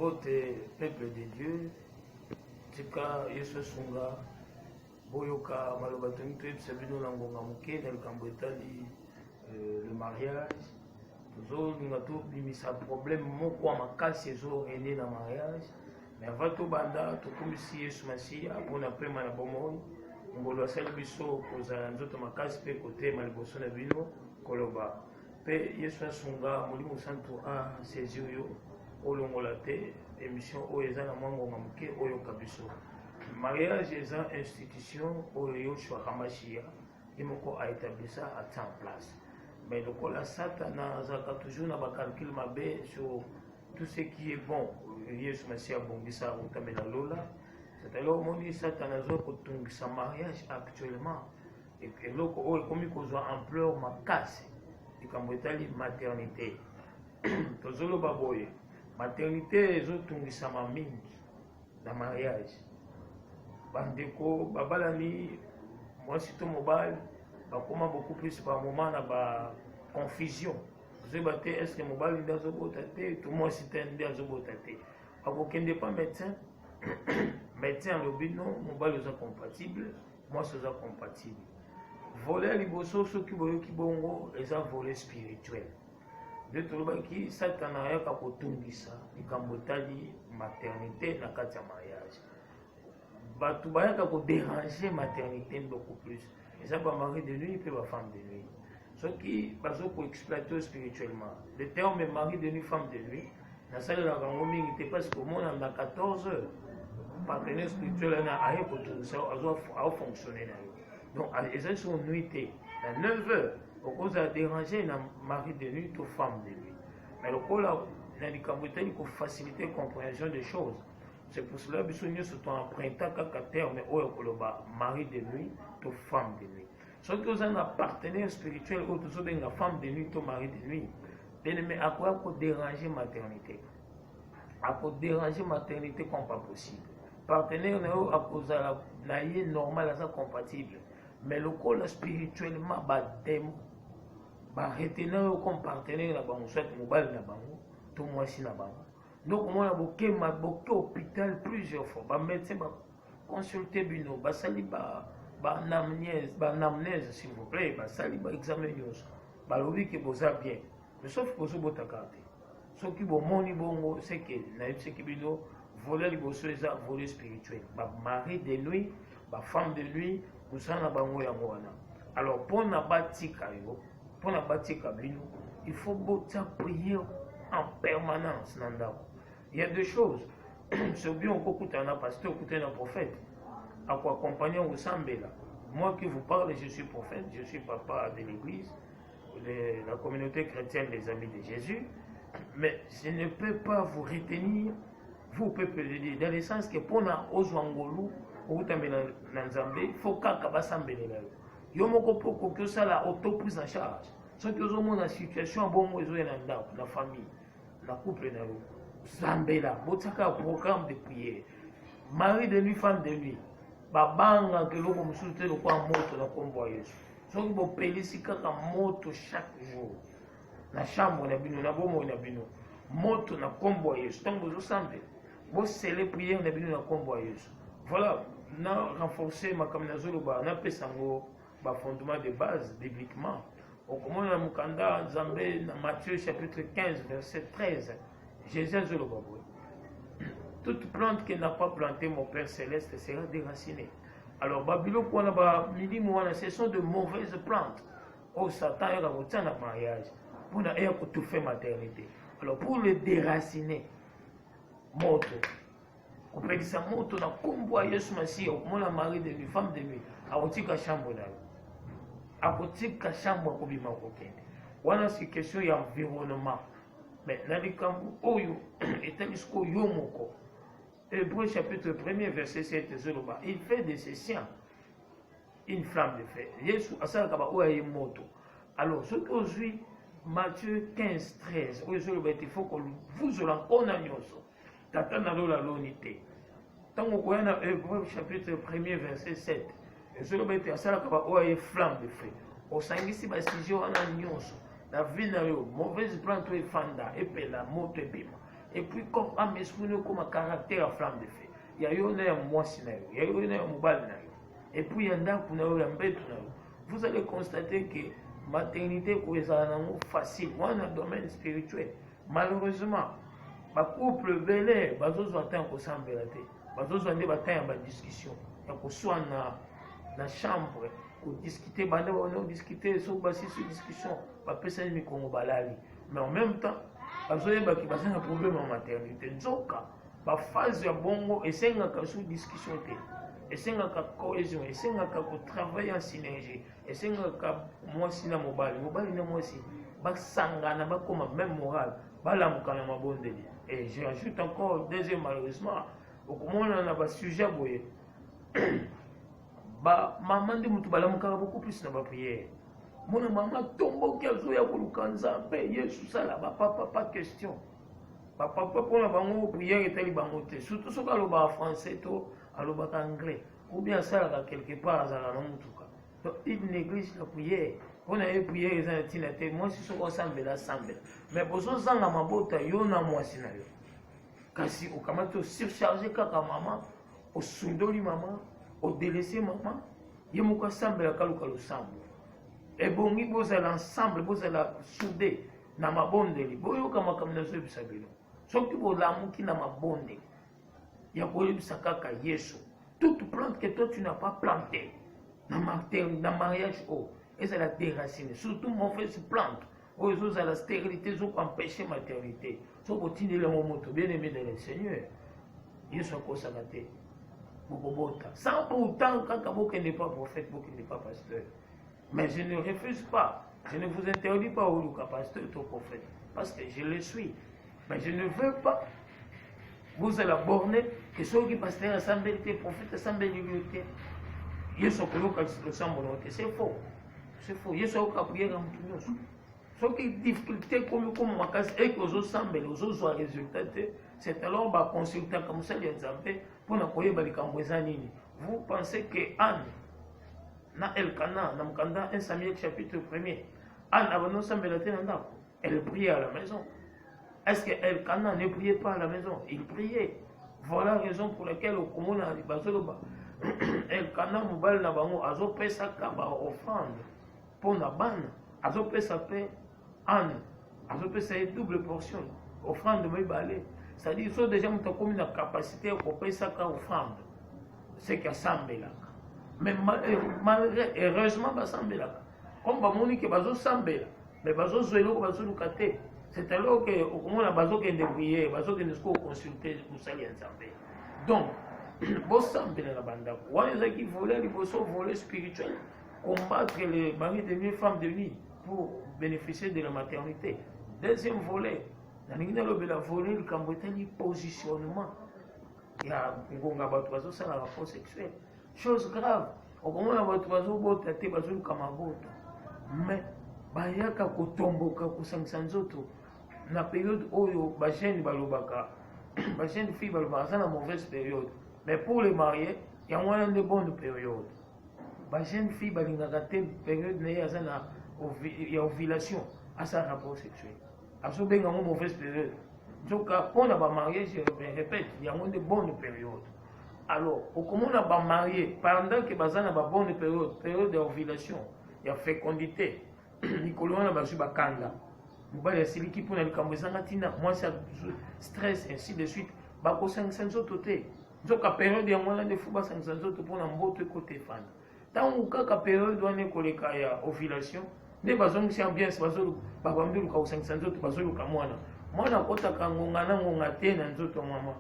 Bote, peuple de Dieu, tika Yesu Sunga, Boyoka, Malobatoni, Sabino Langonga Mouké, dans le Cambretali, le mariage, toujours, nous avons un problème, mon quoi, ma casse, c'est rené dans le mariage, mais avant tout, banda, tout comme si Yesu Massia, pour appeler Manabomon, on doit saluer Bisso, pour nous autres, ma casse, peut côté, Maliboson, Abino, Koloba. Pe Yesu Sunga, Molimo Santo, a ses yeux. Olongola te émission oyo na mwango ngamuke oyo kabiso mariage est une institution oyo shwakamashia imoko a établi ça à temps en place mais le kola satana zaka toujours na ba calcul mabe sur tout ce qui est bon Yesu Masia bongisa utamela lola c'est alors mon dit satana zo ko tungisa mariage actuellement et que loko oyo komi kozwa ampleur makasi ikamwetali maternité tozolo baboye maternité ezotungisama mingi na mariage bandeko babalani mwasi to mobile bakoma beaucoup plus par moment na ba confusion zoba te est-ce que mobile nda zobota te to mwasi te nda zobota te bakokende pas médecin médecin lobi non mobile oza compatible mwasi oza compatible volet liboso soki boyoki bongo eza volet spirituel de tolobaki satana ayaka kotungisa likambo etali maternité na kati ya mariage bato bayaka kodéranger maternité beaucoup plus eza bamari de nuit mpe bafemme de nuit soki bazokoexploite spirituellement le terme mari de nuit femme de nuit nasalelaka yango mingi te parce que omona na 14 heures partenaire spirituel ana aye kotungisa aofonctionne na yo donc eza so nuit te na 9 heures on a dérangé un mari de nuit ou femme de nuit. Mais le col a il faut faciliter la compréhension des choses. C'est pour cela que nous sommes empruntés à terme mari de nuit ou femme de nuit. Sauf que vous avez un partenaire spirituel ou une femme de nuit ou mari de nuit. Mais à quoi déranger la maternité? À quoi déranger la maternité comme pas possible. Partenaire à cause de la normal, compatible. Mais le col spirituellement baptême. Retenir comme partenaire na bango soit mobile na bango to mwasi na bango donc on a boké hôpital plusieurs fois ba médecin ba consulter bino ba sali ba anamnèse s'il vous plaît ba sali ba examen nyos ba lobi que boza bien mais sauf que vous bota carte ce qui bon moni bongo c'est que na ce qui bino voler liboso eza voler spirituel ba mari de nuit ba femme de nuit kusana bango ya mwana alors pour na batika yo pour la bâtir Kabino, il faut prier en permanence. Il y a deux choses. C'est bien qu'on écoute un pasteur, écouter un prophète. À quoi accompagner au Sambela. Moi qui vous parle, je suis prophète, je suis papa de l'église, de la communauté chrétienne des Amis de Jésus. Mais je ne peux pas vous retenir, vous peuple de Dieu, dans le sens que pour na Ozwangolu, ou Tamela Nanzambe, il faut qu'à Sambela. Yomoko poko que ça la auto prise en charge. Ceux qui ont la situation bon la famille, la couple na Zambela, botaka programme de prière. Mari de nuit, femme de nuit. Babanga que l'on me soutient le quoi moto la convoyeuse. Ceux qui vont payer si kaka moto chaque jour. La chambre na bino na bomo na bino. Moto na convoyeuse. Tant que vous sentez, vous scellez prière na bino na convoyeuse. Voilà, on a renforcé ma caméra, on a fait fondement de base bibliquement. Au comment on a Mukanda Zambé dans Matthieu chapitre 15 verset 13. Jésus a dit toute plante qui n'a pas planté mon Père céleste sera déracinée. Alors Babylone qu'on a midi ce sont de mauvaises plantes. Oh Satan est dans le mariage pour ne pas tout faire maternité. Alors pour le déraciner, moto. On peut dire ça moto na combo Yesu Masia au mon mari de nuit femme de nuit a otika chambre là. Akotika chambre ko bima ko kende wana si question ya environnement mais na likambo oyo etalisko yomoko Hébreux chapitre 1er verset 7 zoloba il fait de ses siens une flamme de feu Yesu asaka ba oya moto alors ce que aujourd'hui Matthieu 15 13 oyo zoloba il faut que vous olakona nyoso tata na lola lonité tango ko na Hébreux chapitre 1er verset 7 zoloba ete asalaka ba oyo flamme de feu osangisi basije wana nyonso na vie na yo mauvaise plante efanda epela moto ebima et puis comme âme esprit comme caractère à flamme de feu. Il y a eu un mois, il y a eu un mobile. Et puis il y a un bête. Vous allez constater que maternité est facile, moi dans le domaine spirituel. Malheureusement, ma couple belé, bazozo attend qu'on s'embête, bazozo attend une discussion, il y a qu'on soit dans la chambre, qu'on discute, on discuter sur discussion, pas personne ne connaît balali, mais en même temps, bazozo y a un problème en maternité. Zoka, la phase de bongo et c'est une discussion. Et c'est une cohésion, et c'est une travail en synergie, et c'est une moi si na mobile na moi si basangana ba comme même moral balamukana mabondeli. Et j'ajoute encore deuxième malheureusement au comment on a ba sujet boye ba maman de mutu balamukana beaucoup plus na ba prière. Mon maman tombo ki azoya kulukanza pe Yesu sala ba papa pas question. Papa pour la bango prière et tali bango te surtout ce que français to alobaka anglais ou bien ça quelque part à la mutuka. Donc il néglige la prière. On a eu prière les antinate moi si so ensemble la semble. Mais bozo zanga mabota yo na moi sinayo. Kasi ukamato surcharger kaka maman, au sundoli maman, au délaisser maman, yemuka semble la kaluka lo semble. Et bongi boza l'ensemble boza la soudé na mabondeli. Boyo kama kamna so bisabelo. Soki bo lamu ki na mabondeli. Il y a kaka Yesu. Toute plante que toi tu n'as pas plantée dans le mariage, et ça la déraciner. Surtout mon frère se plante. Oh, ils ont la stérilité, ils ont empêché la maternité. Ils ont continué le moment bien aimé de le Seigneur. Ils sont consacrés. Sans pourtant, quand vous n'est pas prophète, vous n'est pas pasteur. Mais je ne refuse pas. Je ne vous interdis pas au pasteur ou au prophète. Parce que je le suis. Mais je ne veux pas. Vous allez borner que ceux qui passent à la vérité, prophète à la vérité. Ils sont coloqués sur le volonté. C'est faux. C'est faux. Ils sont prier en tout. Ce qui est difficulté comme ma casse et que aux semblent, aux autres résultats, c'est alors bah consulter comme ça les exemples pour n'accueillir les cambouezanini. Vous pensez que Anne, na Elkana, na Mkanda, 1 Samuel chapitre 1er, Anne avait non semblé la terre, elle priait à la maison. Est-ce que Elkana ne priait pas à la maison? Il priait. Voilà la raison pour laquelle au commun a dit Elkana mobile na bango azo pesa kaba offrande pour na ban azo pesa pe Anne azo pesa une double portion offrande mais balé. C'est-à-dire ils sont déjà comme une capacité pour pesa ka offrande. C'est qu'il semble là. Mais malgré heureusement ba semble là. Comme ba moni que bazo semble là. Mais bazo zoelo ko bazo lukate. C'est alors que au moment la bazo que prier, bazo que nous consulter pour ça les ensemble. Donc bon semble la banda. Voilà qui voulait les voler spirituel, combattre les maris de vie, femmes de vie pour bénéficier de la maternité. Deuxième volet, la volet le cambouetani positionnement. Il y a un oiseau ça la rapport sexuel. Chose grave. Au moment où votre oiseau bota te bazou kamabota. Mais bayaka kotomboka kusansanzoto. Na période oyo ba jeune balobaka. Ba jeune fille balobaka na mauvaise période. Mais pour les mariés, il y a moins de bonnes périodes. La jeune fille, il y a une période de ovulation à sa rapport sexuel. Il y a une mauvaise période. Donc, quand on a marié, je répète, il y a moins de bonnes périodes. Alors, comment on a marié, pendant que il y a une bonne période d'ovulation, il y a fécondité, Nicolas a eu bakanga. Il y a celui qui peut aller au moi, c'est stress, ainsi de suite. Il y a 500 autres. Donc, la période de mois de football, c'est un autre pour un côté fan. Tant que la période doit être ovulation, les bazons qui sont bien, c'est parce que les bazons 500 autres, parce que les moines. Moi, je suis en train de maman.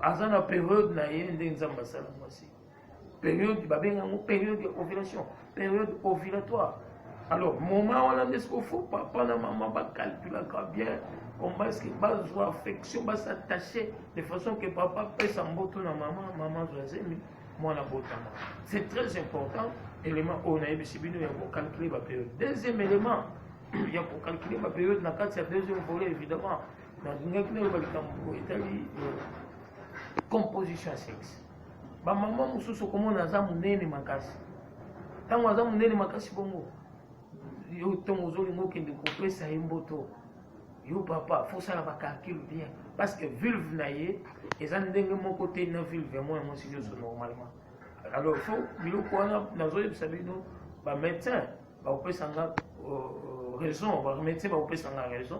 À la période, période d'ovulation, période ovulatoire. Alors, moment où on a des faut papa et maman va calculer bien. On va avoir affection, va s'attacher de façon que papa peut s'emboîter à maman, maman doit aimer, moi la beauté. C'est très important. Élément, on a eu pour calculer la période. Deuxième élément, il y a pour calculer la période, dans le cadre de deuxième volet, évidemment, dans une composition sexe. Ma maman, comment on a zamené makasi. Tant on a zamené makasi bongo. Yo ton ozoli moke de couper ça imboto. Yo papa, faut ça la calcul bien. parce que vulve na ye eza ndenge moko te na vulve ya mwana mwasi nyonso normalement. Alors il faut biloko wana nazoyebisa bino bamédecin bakopesanga raison, bamédecin bakopesanga raison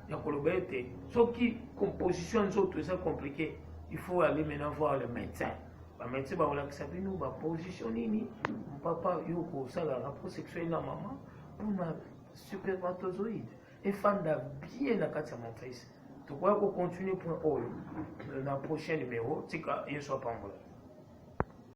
ya koloba ete soki composition nzoto eza compliqué, il faut aller maintenant voir le médecin. Bamédecin bakolakisa bino baposition nini papa yo kosala rapport sexuel na mama mpona spermatozoïde efanda bien na kati ya matrice. Tokoya kocontinue point oyo na prochain numéro tika yeso apambola.